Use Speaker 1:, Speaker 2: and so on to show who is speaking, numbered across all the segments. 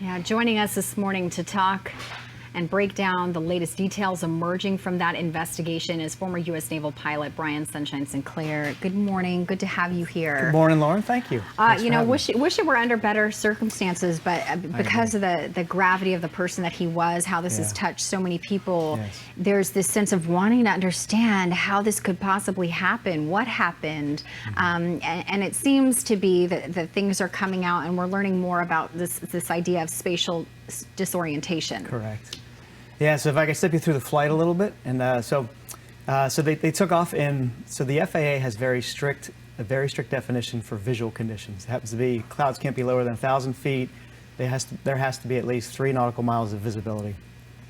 Speaker 1: Yeah, joining us this morning to talk and break down the latest details emerging from that investigation is former U.S. Naval pilot Bryant Sunshine Sinclair. Good morning. Good to have you here.
Speaker 2: Good morning, Lauren. Thank you.
Speaker 1: Wish it were under better circumstances, but because of the gravity of the person that he was, how this has touched so many people, there's this sense of wanting to understand how this could possibly happen, what happened, and it seems to be that things are coming out, and we're learning more about this idea of spatial disorientation.
Speaker 2: Correct. Yeah, so if I could step you through the flight a little bit. And so they took off so the FAA has a very strict definition for visual conditions. It happens to be clouds can't be lower than 1,000 feet. There has to be at least 3 nautical miles of visibility.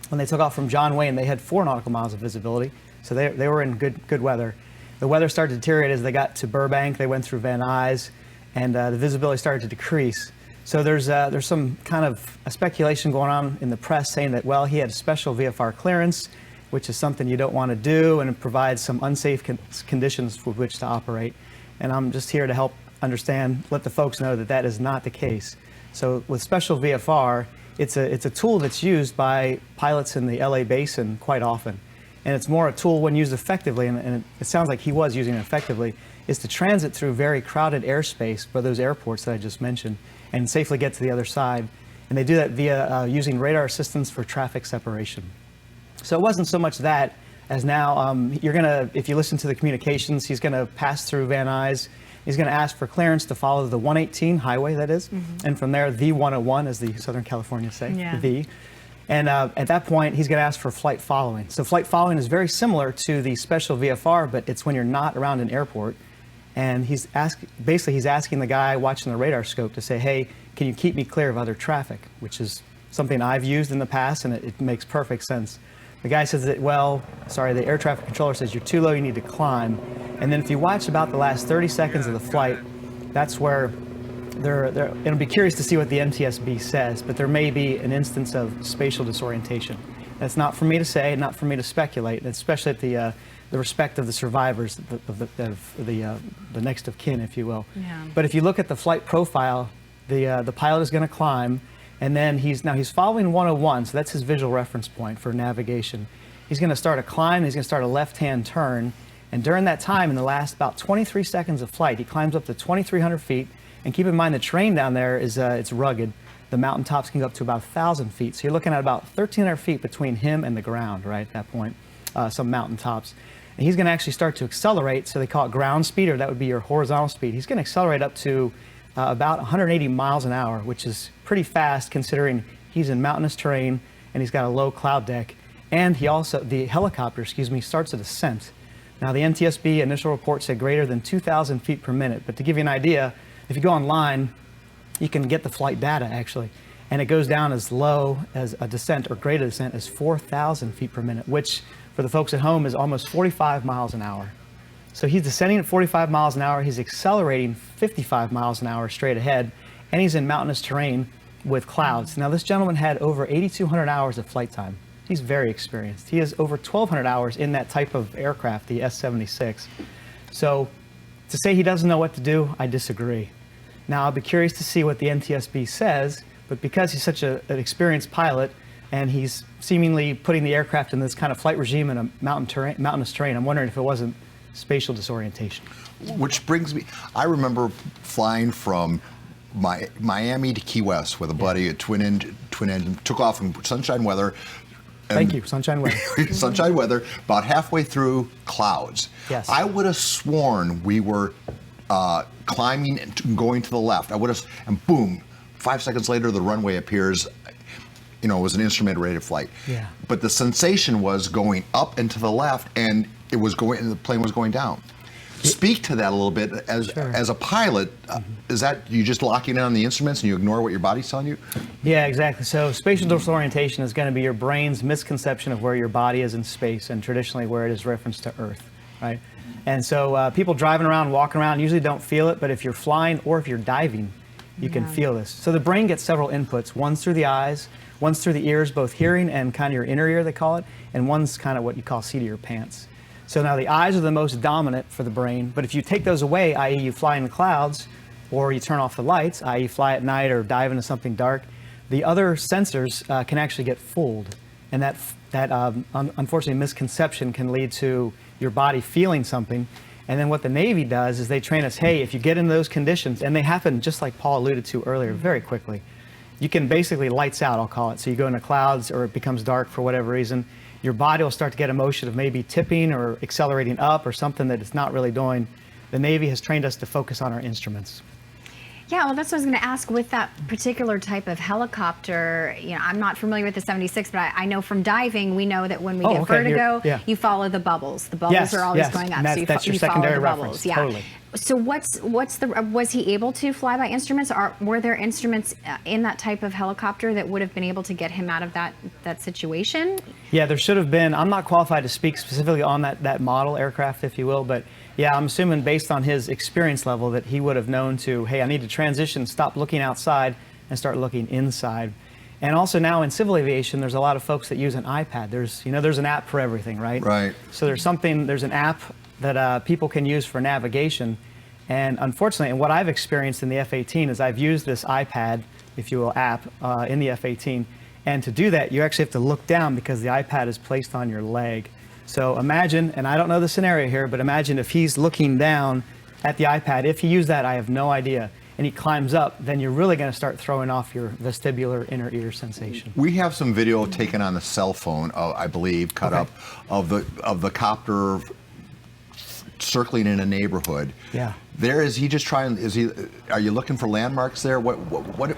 Speaker 2: When they took off from John Wayne, they had 4 nautical miles of visibility. So they were in good weather. The weather started to deteriorate as they got to Burbank. They went through Van Nuys, and the visibility started to decrease. So there's some kind of a speculation going on in the press saying that, well, he had a special VFR clearance, which is something you don't want to do, and it provides some unsafe conditions with which to operate. And I'm just here to help let the folks know that that is not the case. So with special VFR, it's a tool that's used by pilots in the LA basin quite often. And it's more a tool when used effectively, and it sounds like he was using it effectively, is to transit through very crowded airspace by those airports that I just mentioned and safely get to the other side. And they do that via using radar assistance for traffic separation. So it wasn't so much that as now if you listen to the communications, he's going to pass through Van Nuys. He's going to ask for clearance to follow the 118 highway, that is. And from there, the 101, as the Southern Californians say, the. And at that point, he's going to ask for flight following. So flight following is very similar to the special VFR, but it's when you're not around an airport. And he's asking the guy watching the radar scope to say, hey, can you keep me clear of other traffic? Which is something I've used in the past, and it makes perfect sense. The guy says that, the air traffic controller says you're too low, you need to climb. And then if you watch about the last 30 seconds of the flight, that's where it'll be curious to see what the NTSB says, but there may be an instance of spatial disorientation. That's not for me to say, not for me to speculate, especially at the respect of the survivors, the next of kin, if you will.
Speaker 1: Yeah.
Speaker 2: But if you look at the flight profile, the pilot is going to climb, and then he's following 101, so that's his visual reference point for navigation. He's going to start a climb, he's going to start a left-hand turn, and during that time, in the last about 23 seconds of flight, he climbs up to 2,300 feet, and keep in mind the terrain down there is it's rugged. The mountaintops can go up to about 1,000 feet, so you're looking at about 1,300 feet between him and the ground, right, at that point, some mountaintops. And he's going to actually start to accelerate, so they call it ground speed, or that would be your horizontal speed. He's going to accelerate up to about 180 miles an hour, which is pretty fast considering he's in mountainous terrain and he's got a low cloud deck. And the helicopter, starts a descent. Now the NTSB initial report said greater than 2,000 feet per minute, but to give you an idea, if you go online, you can get the flight data actually, and it goes down as low as a descent or grade of descent as 4,000 feet per minute, which for the folks at home is almost 45 miles an hour. So he's descending at 45 miles an hour, he's accelerating 55 miles an hour straight ahead, and he's in mountainous terrain with clouds. Now this gentleman had over 8,200 hours of flight time. He's very experienced. He has over 1,200 hours in that type of aircraft, the S-76. So to say he doesn't know what to do, I disagree. Now I'll be curious to see what the NTSB says, but because he's such an experienced pilot and he's seemingly putting the aircraft in this kind of flight regime in a mountainous terrain, I'm wondering if it wasn't spatial disorientation.
Speaker 3: Which brings me, I remember flying from Miami to Key West with a buddy, a twin engine, took off in sunshine weather.
Speaker 2: Thank you, sunshine weather.
Speaker 3: Sunshine weather, about halfway through clouds.
Speaker 2: Yes.
Speaker 3: I would have sworn we were climbing and going to the left. And boom, 5 seconds later, the runway appears. It was an instrument-rated flight.
Speaker 2: Yeah.
Speaker 3: But the sensation was going up and to the left, and the plane was going down. Speak to that a little bit. As a pilot, is that you just locking in on the instruments and you ignore what your body's telling you?
Speaker 2: Yeah, exactly. So spatial disorientation is going to be your brain's misconception of where your body is in space, and traditionally where it is referenced to Earth, right? And so people driving around, walking around, usually don't feel it, but if you're flying or if you're diving, you can feel this. So the brain gets several inputs. One's through the eyes, one's through the ears, both hearing and kind of your inner ear, they call it, and one's kind of what you call seat of your pants. So now the eyes are the most dominant for the brain, but if you take those away, i.e. you fly in the clouds, or you turn off the lights, i.e. fly at night or dive into something dark, the other sensors can actually get fooled. And that unfortunately, misconception can lead to your body feeling something. And then what the Navy does is they train us, hey, if you get into those conditions, and they happen just like Paul alluded to earlier, very quickly, you can basically lights out, I'll call it. So you go into clouds or it becomes dark for whatever reason, your body will start to get a motion of maybe tipping or accelerating up or something that it's not really doing. The Navy has trained us to focus on our instruments.
Speaker 1: Yeah, well, that's what I was going to ask. With that particular type of helicopter, I'm not familiar with the 76, but I know from diving, we know that when we get vertigo, you follow the bubbles. The bubbles are always going up,
Speaker 2: so that's your secondary reference.
Speaker 1: Yeah.
Speaker 2: Totally.
Speaker 1: So was he able to fly by instruments, or were there instruments in that type of helicopter that would have been able to get him out of that situation?
Speaker 2: Yeah, there should have been. I'm not qualified to speak specifically on that model aircraft, if you will, but yeah, I'm assuming based on his experience level that he would have known to, hey, I need to transition, stop looking outside and start looking inside. And also now in civil aviation, there's a lot of folks that use an iPad. There's an app for everything, right?
Speaker 3: Right.
Speaker 2: So there's an app that people can use for navigation. And unfortunately, and what I've experienced in the F-18 is I've used this iPad, if you will, app in the F-18. And to do that, you actually have to look down because the iPad is placed on your leg. So imagine, and I don't know the scenario here, but imagine if he's looking down at the iPad. If he used that, I have no idea, and he climbs up, then you're really going to start throwing off your vestibular inner ear sensation.
Speaker 3: We have some video taken on the cell phone, I believe, cut up of the copter circling in a neighborhood.
Speaker 2: Yeah.
Speaker 3: There is he just trying? Are you looking for landmarks there? What?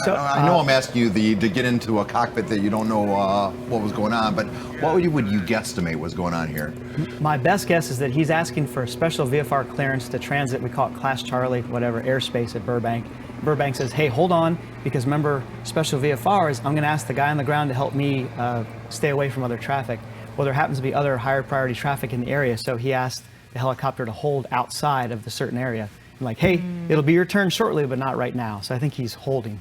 Speaker 2: So,
Speaker 3: I know I'm asking you to get into a cockpit that you don't know what was going on, but what would you guesstimate was going on here?
Speaker 2: My best guess is that he's asking for a special VFR clearance to transit, we call it Class Charlie, whatever, airspace at Burbank. Burbank says, hey, hold on, because remember, special VFRs, I'm going to ask the guy on the ground to help me stay away from other traffic. Well, there happens to be other higher priority traffic in the area, so he asked the helicopter to hold outside of the certain area. I'm like, hey, it'll be your turn shortly, but not right now. So I think he's holding.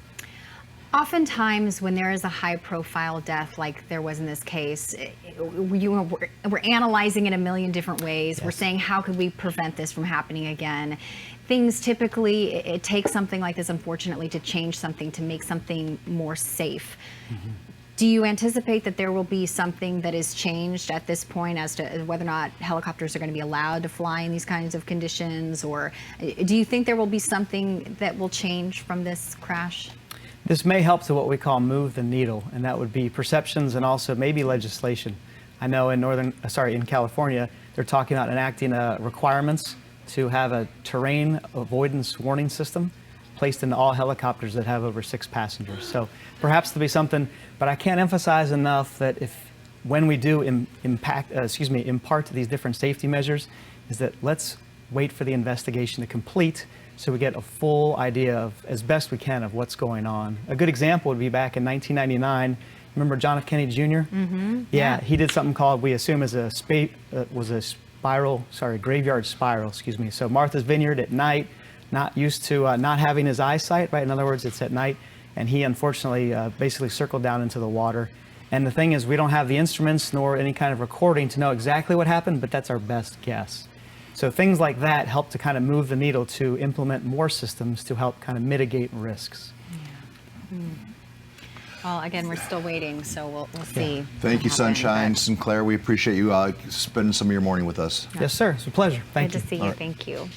Speaker 1: Oftentimes, when there is a high-profile death like there was in this case, we're analyzing it a million different ways. Yes. We're saying, how could we prevent this from happening again? Things typically, it takes something like this, unfortunately, to change something, to make something more safe. Mm-hmm. Do you anticipate that there will be something that is changed at this point as to whether or not helicopters are going to be allowed to fly in these kinds of conditions? Or do you think there will be something that will change from this crash?
Speaker 2: This may help to what we call move the needle, and that would be perceptions and also maybe legislation. I know in California, they're talking about enacting requirements to have a terrain avoidance warning system placed into all helicopters that have over 6 passengers. So perhaps there'll be something, but I can't emphasize enough that when we do impart these different safety measures, is that let's wait for the investigation to complete so we get a full idea of, as best we can, of what's going on. A good example would be back in 1999. Remember John F. Kennedy Jr.? Mm-hmm. Yeah, he did something called, we assume, as a graveyard spiral, So Martha's Vineyard at night, not used to not having his eyesight, right? In other words, it's at night, and he unfortunately basically circled down into the water. And the thing is, we don't have the instruments nor any kind of recording to know exactly what happened, but that's our best guess. So things like that help to kind of move the needle to implement more systems to help kind of mitigate risks.
Speaker 1: Yeah. Well, again, we're still waiting, so we'll see.
Speaker 3: Yeah. Thank you, Sunshine Sinclair. We appreciate you spending some of your morning with us.
Speaker 2: Yes, sir. It's a pleasure. Thank you.
Speaker 1: Good to see you. Thank you.